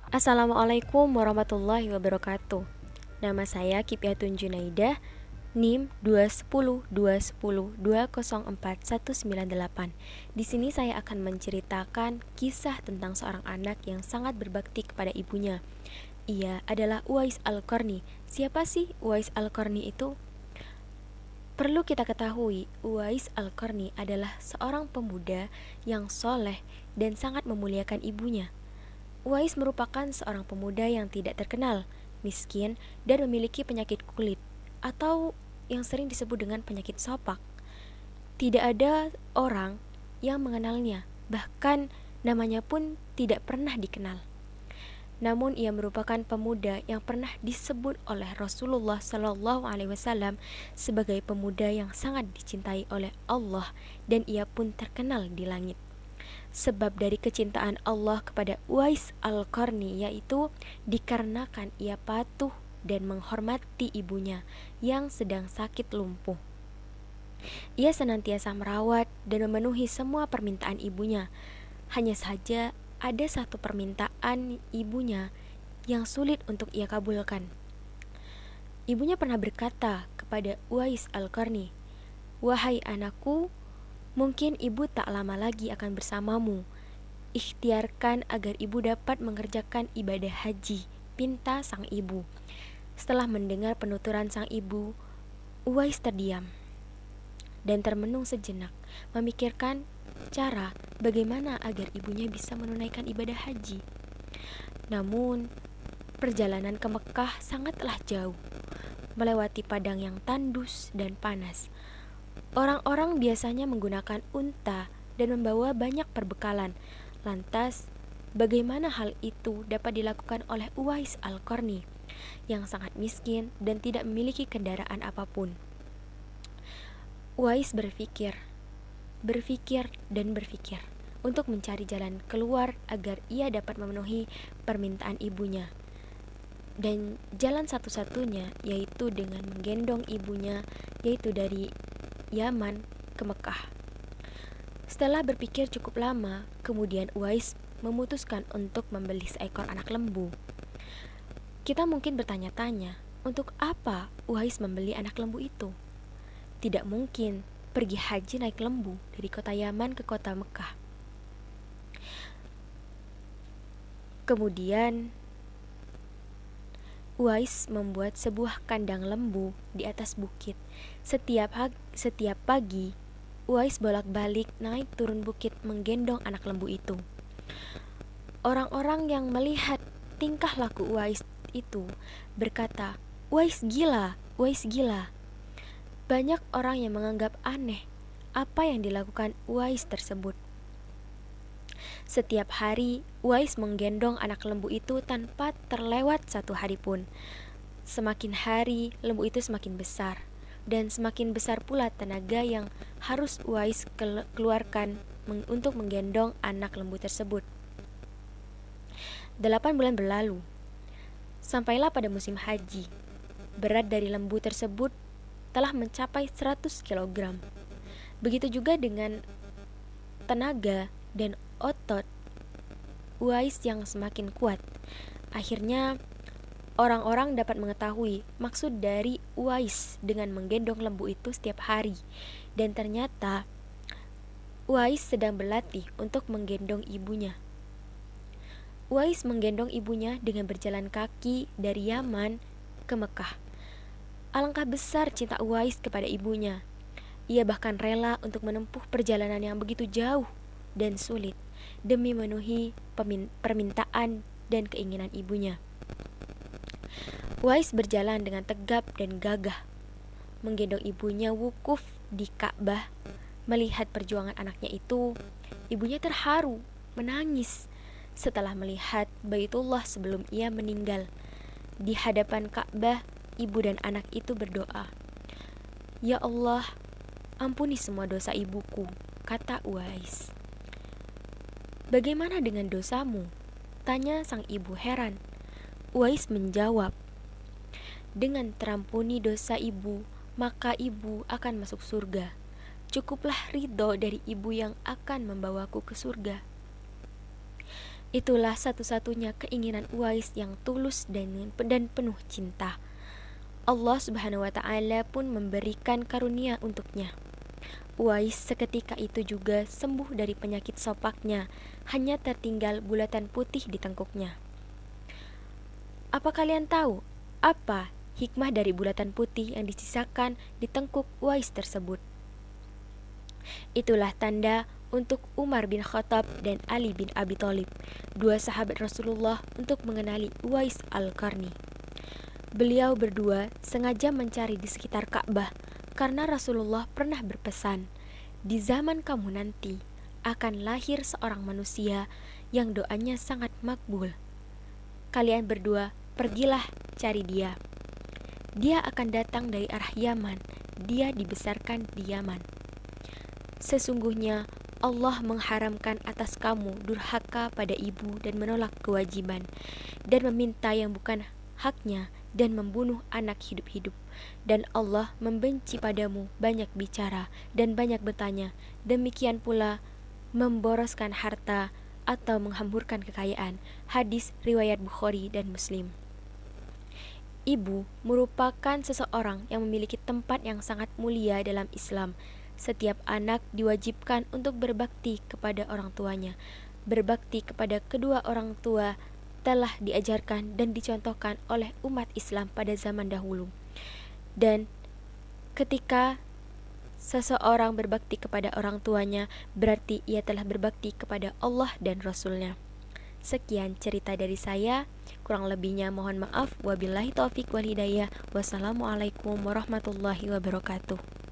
Assalamualaikum warahmatullahi wabarakatuh. Nama saya Kipyatun Junaidah, NIM 21020204198. Di sini saya akan menceritakan kisah tentang seorang anak yang sangat berbakti kepada ibunya. Ia adalah Uwais Al-Qarni. Siapa sih Uwais Al-Qarni itu? Perlu kita ketahui, Uwais Al-Qarni adalah seorang pemuda yang soleh dan sangat memuliakan ibunya. Uwais merupakan seorang pemuda yang tidak terkenal, miskin, dan memiliki penyakit kulit, atau yang sering disebut dengan penyakit sopak. Tidak ada orang yang mengenalnya, bahkan namanya pun tidak pernah dikenal. Namun ia merupakan pemuda yang pernah disebut oleh Rasulullah SAW sebagai pemuda yang sangat dicintai oleh Allah, dan ia pun terkenal di langit. Sebab dari kecintaan Allah kepada Uwais Al-Qarni yaitu dikarenakan ia patuh dan menghormati ibunya yang sedang sakit lumpuh. Ia senantiasa merawat dan memenuhi semua permintaan ibunya. Hanya saja ada satu permintaan ibunya yang sulit untuk ia kabulkan. Ibunya pernah berkata kepada Uwais Al-Qarni, "Wahai anakku, mungkin ibu tak lama lagi akan bersamamu. Ikhtiarkan agar ibu dapat mengerjakan ibadah haji," pinta sang ibu. Setelah mendengar penuturan sang ibu, Uwais terdiam dan termenung sejenak, memikirkan cara bagaimana agar ibunya bisa menunaikan ibadah haji. Namun, perjalanan ke Mekah sangatlah jauh, melewati padang yang tandus dan panas. Orang-orang biasanya menggunakan unta dan membawa banyak perbekalan. Lantas, bagaimana hal itu dapat dilakukan oleh Uwais Al-Qarni yang sangat miskin dan tidak memiliki kendaraan apapun? Uwais berpikir dan berpikir untuk mencari jalan keluar agar ia dapat memenuhi permintaan ibunya. Dan jalan satu-satunya yaitu dengan menggendong ibunya, yaitu dari Yaman ke Mekah. Setelah berpikir cukup lama, kemudian Uwais memutuskan untuk membeli seekor anak lembu. Kita mungkin bertanya-tanya, untuk apa Uwais membeli anak lembu itu? Tidak mungkin pergi haji naik lembu dari kota Yaman ke kota Mekah. Kemudian Uwais membuat sebuah kandang lembu di atas bukit. Setiap pagi, Uwais bolak-balik naik turun bukit menggendong anak lembu itu. Orang-orang yang melihat tingkah laku Uwais itu berkata, "Uwais gila, Uwais gila." Banyak orang yang menganggap aneh apa yang dilakukan Uwais tersebut. Setiap hari, Uwais menggendong anak lembu itu tanpa terlewat satu hari pun. Semakin hari, lembu itu semakin besar, dan semakin besar pula tenaga yang harus Uwais keluarkan untuk menggendong anak lembu tersebut. 8 bulan berlalu, sampailah pada musim haji. Berat dari lembu tersebut telah mencapai 100 kg. Begitu juga dengan tenaga dan otot Uwais yang semakin kuat. Akhirnya, orang-orang dapat mengetahui maksud dari Uwais dengan menggendong lembu itu setiap hari. Dan ternyata, Uwais sedang berlatih untuk menggendong ibunya. Uwais menggendong ibunya dengan berjalan kaki dari Yaman ke Mekah. Alangkah besar cinta Uwais kepada ibunya. Ia bahkan rela untuk menempuh perjalanan yang begitu jauh dan sulit demi memenuhi permintaan dan keinginan ibunya. Uwais berjalan dengan tegap dan gagah, menggendong ibunya wukuf di Ka'bah. Melihat perjuangan anaknya itu, ibunya terharu, menangis setelah melihat Baitullah sebelum ia meninggal. Di hadapan Ka'bah, ibu dan anak itu berdoa, "Ya Allah, ampuni semua dosa ibuku," kata Uwais. "Bagaimana dengan dosamu?" tanya sang ibu heran. Uwais menjawab, "Dengan terampuni dosa ibu, maka ibu akan masuk surga. Cukuplah ridho dari ibu yang akan membawaku ke surga." Itulah satu-satunya keinginan Uwais yang tulus dan penuh cinta. Allah Subhanahu wa Ta'ala pun memberikan karunia untuknya. Uwais seketika itu juga sembuh dari penyakit sopaknya, hanya tertinggal bulatan putih di tengkuknya. Apa kalian tahu apa hikmah dari bulatan putih yang disisakan di tengkuk Uwais tersebut? Itulah tanda untuk Umar bin Khattab dan Ali bin Abi Thalib, dua sahabat Rasulullah, untuk mengenali Uwais Al-Qarni. Beliau berdua sengaja mencari di sekitar Ka'bah karena Rasulullah pernah berpesan, "Di zaman kamu nanti akan lahir seorang manusia yang doanya sangat makbul. Kalian berdua pergilah cari dia. Dia akan datang dari arah Yaman. Dia dibesarkan di Yaman. Sesungguhnya Allah mengharamkan atas kamu durhaka pada ibu dan menolak kewajiban, dan meminta yang bukan haknya, dan membunuh anak hidup-hidup. Dan Allah membenci padamu banyak bicara dan banyak bertanya, demikian pula memboroskan harta atau menghamburkan kekayaan." Hadis riwayat Bukhari dan Muslim. Ibu merupakan seseorang yang memiliki tempat yang sangat mulia dalam Islam. Setiap anak diwajibkan untuk berbakti kepada orang tuanya. Berbakti kepada kedua orang tua telah diajarkan dan dicontohkan oleh umat Islam pada zaman dahulu. Dan ketika seseorang berbakti kepada orang tuanya, berarti ia telah berbakti kepada Allah dan Rasul-Nya. Sekian cerita dari saya, kurang lebihnya mohon maaf. Wabillahi taufik wal hidayah. Wassalamualaikum warahmatullahi wabarakatuh.